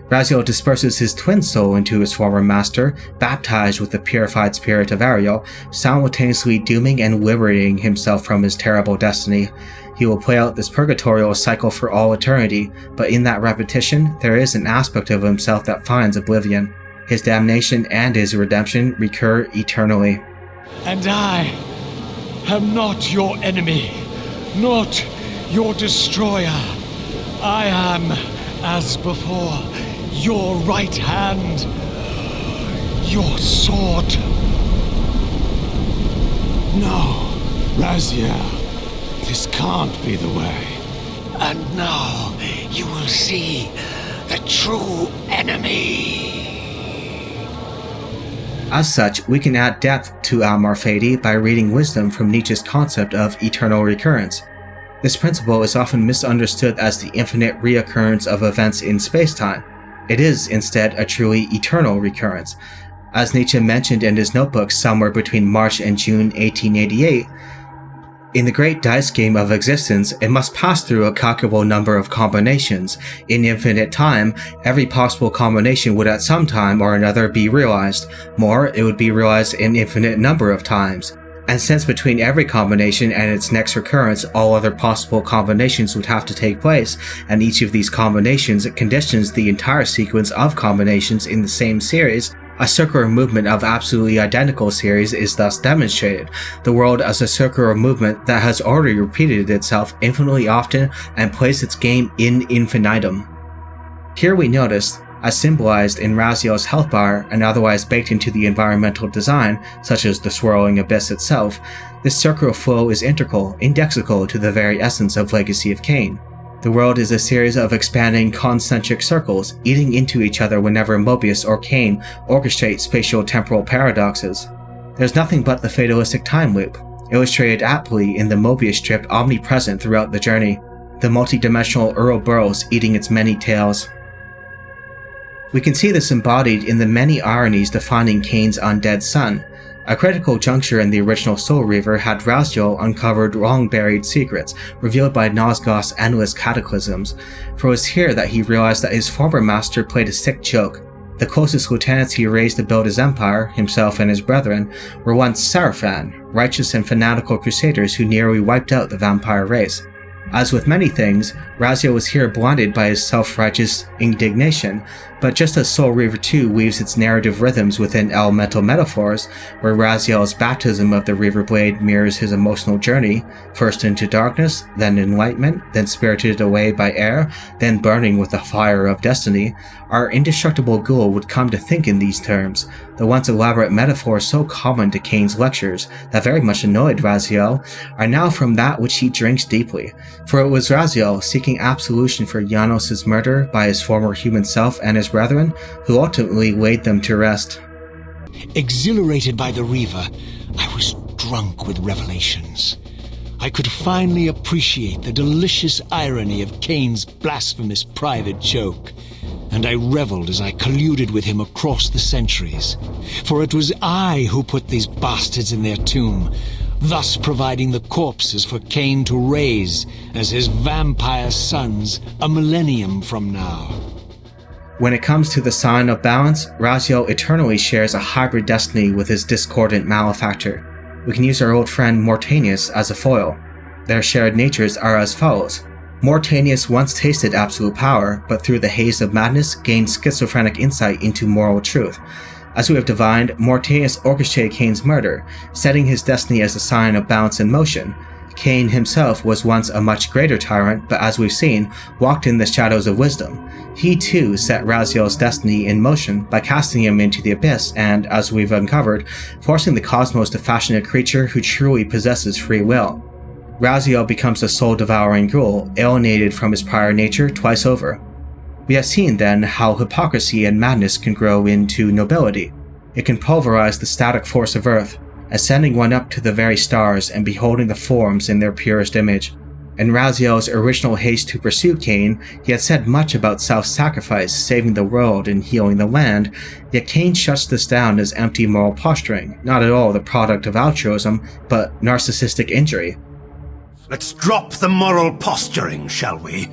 A: Raziel disperses his twin soul into his former master, baptized with the purified spirit of Ariel, simultaneously dooming and liberating himself from his terrible destiny. He will play out this purgatorial cycle for all eternity, but in that repetition, there is an aspect of himself that finds oblivion. His damnation and his redemption recur eternally.
J: And I am not your enemy, not your destroyer. I am, as before, your right hand, your sword.
K: No, Raziel. This can't be the way.
J: And now you will see the true enemy.
A: As such, we can add depth to Amor Fati by reading wisdom from Nietzsche's concept of eternal recurrence. This principle is often misunderstood as the infinite reoccurrence of events in space-time. It is, instead, a truly eternal recurrence. As Nietzsche mentioned in his notebook somewhere between March and June 1888, in the great dice game of existence, it must pass through a calculable number of combinations. In infinite time, every possible combination would at some time or another be realized. More, it would be realized an infinite number of times. And since between every combination and its next recurrence, all other possible combinations would have to take place, and each of these combinations conditions the entire sequence of combinations in the same series, a circular movement of absolutely identical series is thus demonstrated, the world as a circular movement that has already repeated itself infinitely often and plays its game in infinitum. Here we notice, as symbolized in Raziel's health bar and otherwise baked into the environmental design, such as the swirling abyss itself, this circular flow is integral, indexical to the very essence of Legacy of Kain. The world is a series of expanding concentric circles, eating into each other whenever Mobius or Kain orchestrate spatial-temporal paradoxes. There's nothing but the fatalistic time loop, illustrated aptly in the Mobius strip omnipresent throughout the journey, the multidimensional Ouroboros eating its many tails. We can see this embodied in the many ironies defining Kain's undead son. A critical juncture in the original Soul Reaver had Raziel uncovered long-buried secrets, revealed by Nosgoth's endless cataclysms, for it was here that he realized that his former master played a sick joke. The closest lieutenants he raised to build his empire, himself and his brethren, were once Sarafan, righteous and fanatical crusaders who nearly wiped out the vampire race. As with many things, Raziel was here blinded by his self-righteous indignation, but just as Soul Reaver 2 weaves its narrative rhythms within elemental metaphors, where Raziel's baptism of the Reaver Blade mirrors his emotional journey, first into darkness, then enlightenment, then spirited away by air, then burning with the fire of destiny, our indestructible ghoul would come to think in these terms, the once elaborate metaphors so common to Kain's lectures that very much annoyed Raziel, are now from that which he drinks deeply. For it was Raziel, seeking absolution for Janos' murder by his former human self and his brethren, who ultimately laid them to rest.
D: Exhilarated by the Reaver, I was drunk with revelations. I could finally appreciate the delicious irony of Kain's blasphemous private joke, and I reveled as I colluded with him across the centuries. For it was I who put these bastards in their tomb, thus providing the corpses for Kain to raise as his vampire sons a millennium from now.
A: When it comes to the sign of balance, Raziel eternally shares a hybrid destiny with his discordant malefactor. We can use our old friend Mortanius as a foil. Their shared natures are as follows. Mortanius once tasted absolute power, but through the haze of madness gained schizophrenic insight into moral truth. As we have divined, Mortanius orchestrated Kain's murder, setting his destiny as a sign of balance and motion. Kain himself was once a much greater tyrant, but as we've seen, walked in the shadows of wisdom. He too set Raziel's destiny in motion by casting him into the abyss and, as we've uncovered, forcing the cosmos to fashion a creature who truly possesses free will. Raziel becomes a soul-devouring ghoul, alienated from his prior nature twice over. We have seen then how hypocrisy and madness can grow into nobility. It can pulverize the static force of earth, ascending one up to the very stars and beholding the forms in their purest image. In Raziel's original haste to pursue Kain, he had said much about self-sacrifice, saving the world, and healing the land, yet Kain shuts this down as empty moral posturing, not at all the product of altruism, but narcissistic injury.
G: Let's drop the moral posturing, shall we?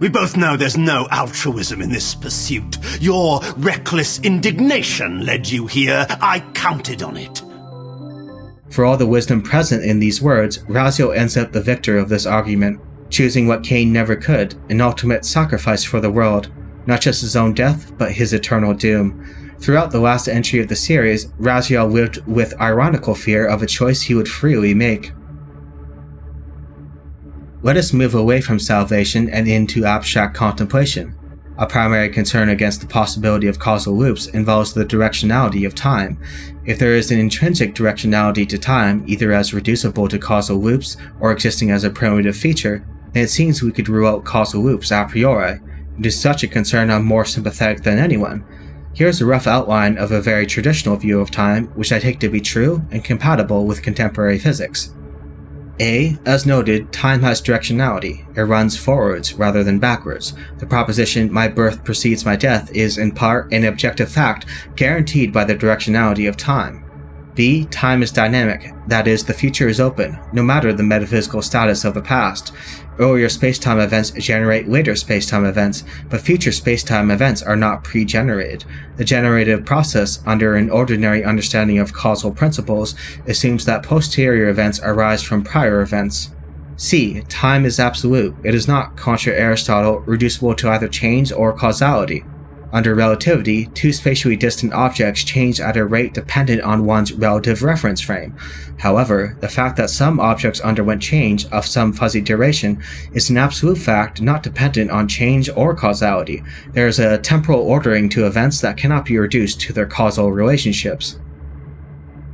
G: We both know there's no altruism in this pursuit. Your reckless indignation led you here. I counted on it.
A: For all the wisdom present in these words, Raziel ends up the victor of this argument, choosing what Kain never could, an ultimate sacrifice for the world, not just his own death, but his eternal doom. Throughout the last entry of the series, Raziel lived with ironical fear of a choice he would freely make. Let us move away from salvation and into abstract contemplation. A primary concern against the possibility of causal loops involves the directionality of time. If there is an intrinsic directionality to time, either as reducible to causal loops or existing as a primitive feature, then it seems we could rule out causal loops a priori. It is such a concern I'm more sympathetic than anyone. Here's a rough outline of a very traditional view of time, which I take to be true and compatible with contemporary physics. A. As noted, time has directionality. It runs forwards rather than backwards. The proposition, my birth precedes my death, is in part an objective fact guaranteed by the directionality of time. B. Time is dynamic. That is, the future is open, no matter the metaphysical status of the past. Earlier spacetime events generate later spacetime events, but future spacetime events are not pre-generated. The generative process, under an ordinary understanding of causal principles, assumes that posterior events arise from prior events. C. Time is absolute. It is not, contra Aristotle, reducible to either change or causality. Under relativity, two spatially distant objects change at a rate dependent on one's relative reference frame. However, the fact that some objects underwent change of some fuzzy duration is an absolute fact not dependent on change or causality. There is a temporal ordering to events that cannot be reduced to their causal relationships.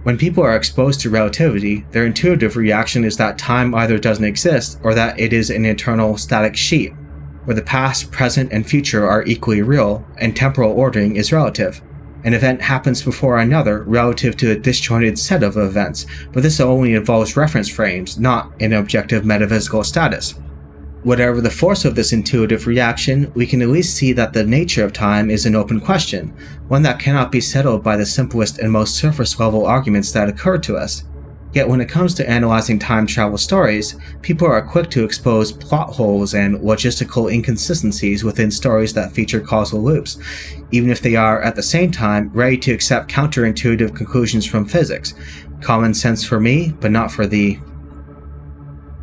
A: When people are exposed to relativity, their intuitive reaction is that time either doesn't exist or that it is an eternal static sheet, where the past, present, and future are equally real, and temporal ordering is relative. An event happens before another relative to a disjointed set of events, but this only involves reference frames, not an objective metaphysical status. Whatever the force of this intuitive reaction, we can at least see that the nature of time is an open question, one that cannot be settled by the simplest and most surface-level arguments that occur to us. Yet when it comes to analyzing time travel stories, people are quick to expose plot holes and logistical inconsistencies within stories that feature causal loops, even if they are at the same time ready to accept counterintuitive conclusions from physics. Common sense for me, but not for thee.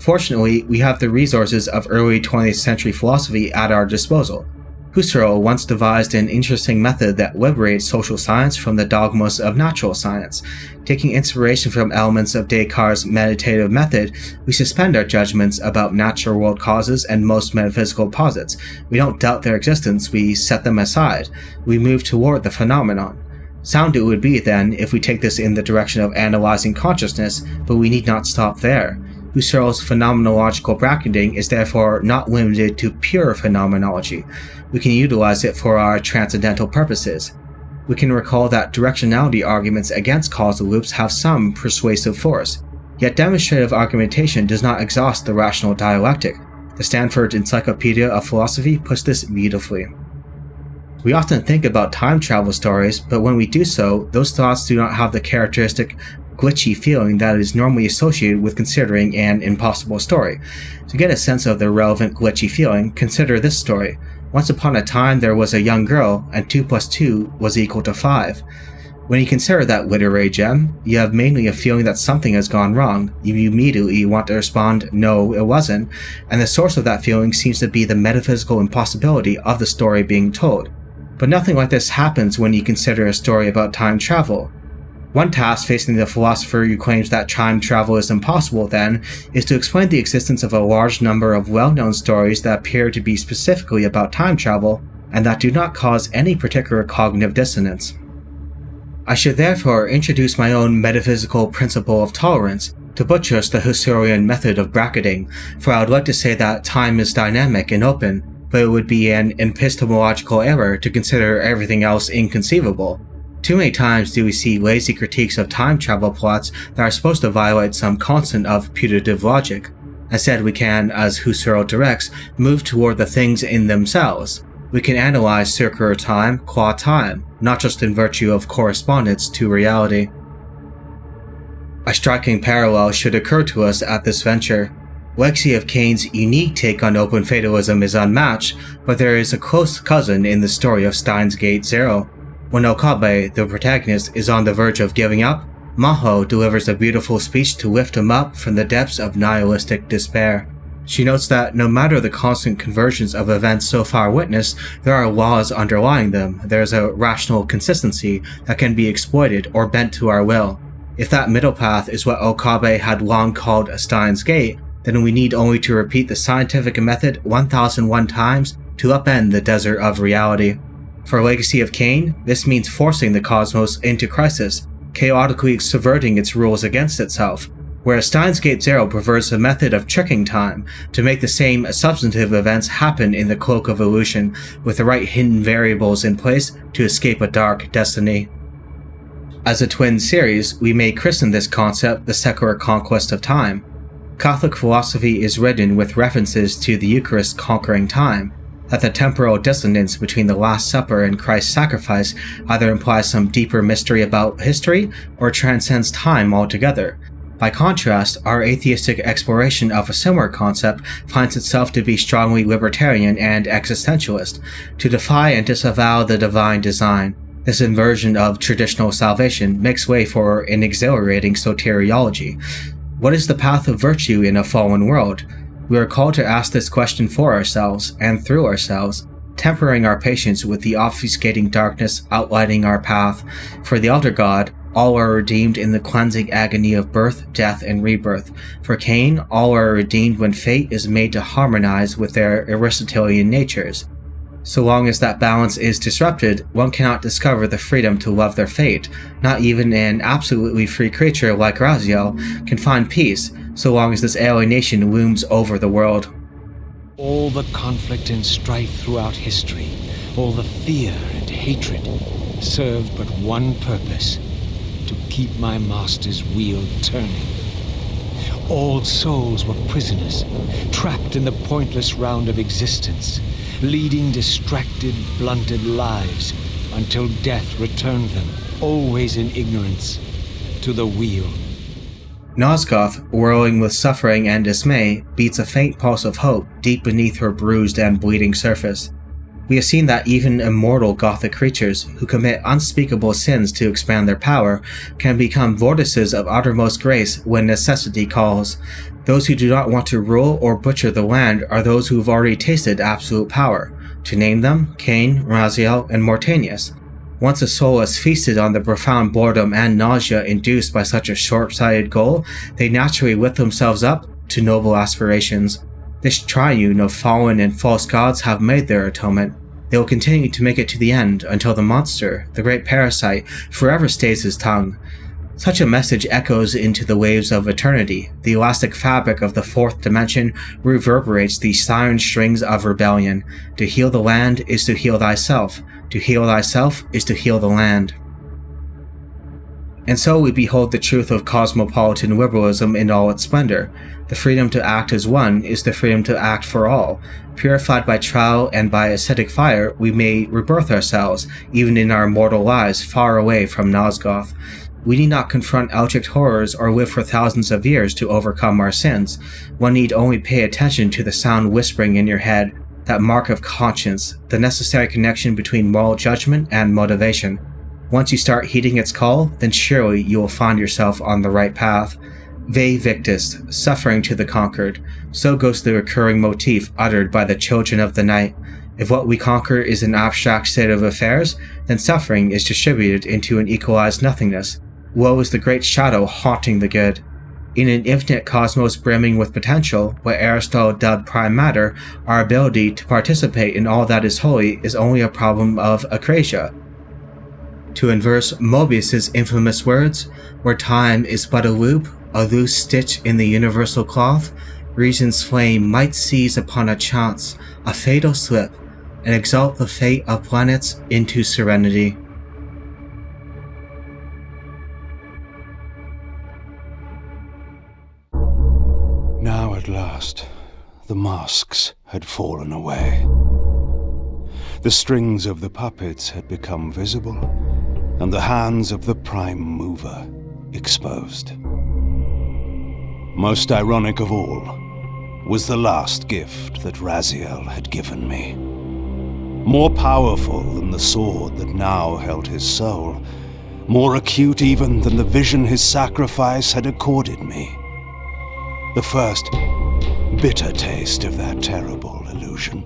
A: Fortunately, we have the resources of early 20th century philosophy at our disposal. Husserl once devised an interesting method that liberates social science from the dogmas of natural science. Taking inspiration from elements of Descartes' meditative method, we suspend our judgments about natural world causes and most metaphysical posits. We don't doubt their existence, we set them aside. We move toward the phenomenon. Sound it would be, then, if we take this in the direction of analyzing consciousness, but we need not stop there. Husserl's phenomenological bracketing is therefore not limited to pure phenomenology. We can utilize it for our transcendental purposes. We can recall that directionality arguments against causal loops have some persuasive force, yet demonstrative argumentation does not exhaust the rational dialectic. The Stanford Encyclopedia of Philosophy puts this beautifully. We often think about time travel stories, but when we do so, those thoughts do not have the characteristic glitchy feeling that is normally associated with considering an impossible story. To get a sense of the relevant glitchy feeling, consider this story. Once upon a time there was a young girl, and 2 plus 2 was equal to 5. When you consider that literary gem, you have mainly a feeling that something has gone wrong. You immediately want to respond, no, it wasn't, and the source of that feeling seems to be the metaphysical impossibility of the story being told. But nothing like this happens when you consider a story about time travel. One task facing the philosopher who claims that time travel is impossible, then, is to explain the existence of a large number of well-known stories that appear to be specifically about time travel, and that do not cause any particular cognitive dissonance. I should therefore introduce my own metaphysical principle of tolerance to buttress the Husserlian method of bracketing, for I would like to say that time is dynamic and open, but it would be an epistemological error to consider everything else inconceivable. Too many times do we see lazy critiques of time travel plots that are supposed to violate some constant of putative logic. Instead, we can, as Husserl directs, move toward the things in themselves. We can analyze circular time qua time, not just in virtue of correspondence to reality. A striking parallel should occur to us at this venture. Legacy of Kain's unique take on open fatalism is unmatched, but there is a close cousin in the story of Steins Gate Zero. When Okabe, the protagonist, is on the verge of giving up, Maho delivers a beautiful speech to lift him up from the depths of nihilistic despair. She notes that no matter the constant convergence of events so far witnessed, there are laws underlying them. There is a rational consistency that can be exploited or bent to our will. If that middle path is what Okabe had long called a Steins Gate, then we need only to repeat the scientific method 1001 times to upend the desert of reality. For Legacy of Kain, this means forcing the cosmos into crisis, chaotically subverting its rules against itself, whereas Steins Gate Zero prefers a method of tricking time to make the same substantive events happen in the cloak of illusion, with the right hidden variables in place to escape a dark destiny. As a twin series, we may christen this concept the secular conquest of time. Catholic philosophy is ridden with references to the Eucharist conquering time, that the temporal dissonance between the Last Supper and Christ's sacrifice either implies some deeper mystery about history or transcends time altogether. By contrast, our atheistic exploration of a similar concept finds itself to be strongly libertarian and existentialist, to defy and disavow the divine design. This inversion of traditional salvation makes way for an exhilarating soteriology. What is the path of virtue in a fallen world? We are called to ask this question for ourselves and through ourselves, tempering our patience with the obfuscating darkness outlining our path. For the elder god, all are redeemed in the cleansing agony of birth, death, and rebirth. For Kain, all are redeemed when fate is made to harmonize with their Aristotelian natures. So long as that balance is disrupted, one cannot discover the freedom to love their fate. Not even an absolutely free creature like Raziel can find peace, so long as this alienation looms over the world.
D: All the conflict and strife throughout history, all the fear and hatred, served but one purpose: to keep my master's wheel turning. All souls were prisoners, trapped in the pointless round of existence, leading distracted, blunted lives until death returned them, always in ignorance, to the wheel.
A: Nosgoth, whirling with suffering and dismay, beats a faint pulse of hope deep beneath her bruised and bleeding surface. We have seen that even immortal Gothic creatures who commit unspeakable sins to expand their power can become vortices of uttermost grace when necessity calls. Those who do not want to rule or butcher the land are those who have already tasted absolute power. To name them, Kain, Raziel, and Mortanius. Once a soul has feasted on the profound boredom and nausea induced by such a short-sighted goal, they naturally lift themselves up to noble aspirations. This triune of fallen and false gods have made their atonement. They will continue to make it to the end until the monster, the great parasite, forever stays his tongue. Such a message echoes into the waves of eternity. The elastic fabric of the fourth dimension reverberates the siren strings of rebellion. To heal the land is to heal thyself. To heal thyself is to heal the land. And so we behold the truth of cosmopolitan liberalism in all its splendor. The freedom to act as one is the freedom to act for all. Purified by trial and by ascetic fire, we may rebirth ourselves, even in our mortal lives far away from Nosgoth. We need not confront object horrors or live for thousands of years to overcome our sins. One need only pay attention to the sound whispering in your head, that mark of conscience, the necessary connection between moral judgment and motivation. Once you start heeding its call, then surely you will find yourself on the right path. Vae victis, suffering to the conquered. So goes the recurring motif uttered by the children of the night. If what we conquer is an abstract state of affairs, then suffering is distributed into an equalized nothingness. Woe is the great shadow haunting the good. In an infinite cosmos brimming with potential, what Aristotle dubbed prime matter, our ability to participate in all that is holy is only a problem of acrasia. To inverse Mobius's infamous words, where time is but a loop, a loose stitch in the universal cloth, reason's flame might seize upon a chance, a fatal slip, and exalt the fate of planets into serenity.
K: Now at last The masks had fallen away. The strings of the puppets had become visible, and the hands of the prime mover exposed. Most ironic of all was the last gift that Raziel had given me. More powerful than the sword that now held his soul, more acute even than the vision his sacrifice had accorded me. The first bitter taste of that terrible illusion.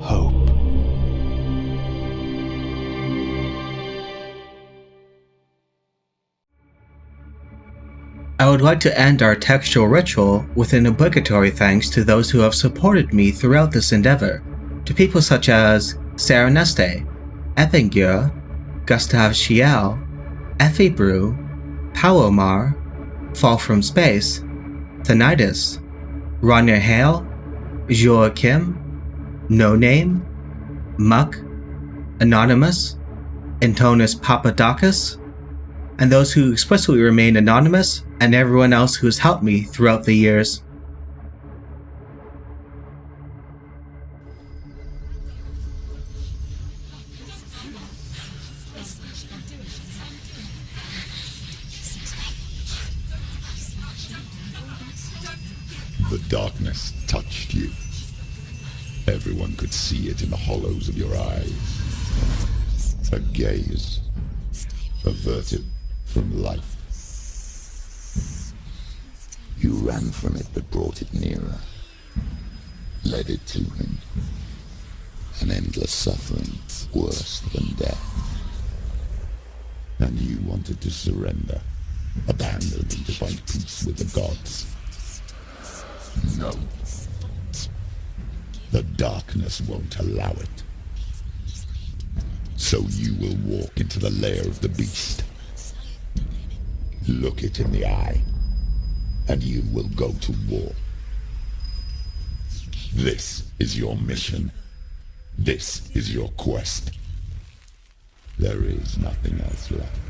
K: Hope.
A: I would like to end our textual ritual with an obligatory thanks to those who have supported me throughout this endeavor, to people such as Sarah Neste, Ethinger, Gustav Schiel, Effie Brew, Palomar, Fall from Space, Thanitis, Rania Hale, Joachim, No Name, Muck, Anonymous, Antonis Papadakis, and those who explicitly remain anonymous, and everyone else who has helped me throughout the years.
L: The darkness touched you. Everyone could see it in the hollows of your eyes. A gaze averted from life. You ran from it but brought it nearer, led it to him. An endless suffering, worse than death. And you wanted to surrender, abandon and to find peace with the gods. No. The darkness won't allow it. So you will walk into the lair of the beast. Look it in the eye, and you will go to war. This is your mission. This is your quest. There is nothing else left.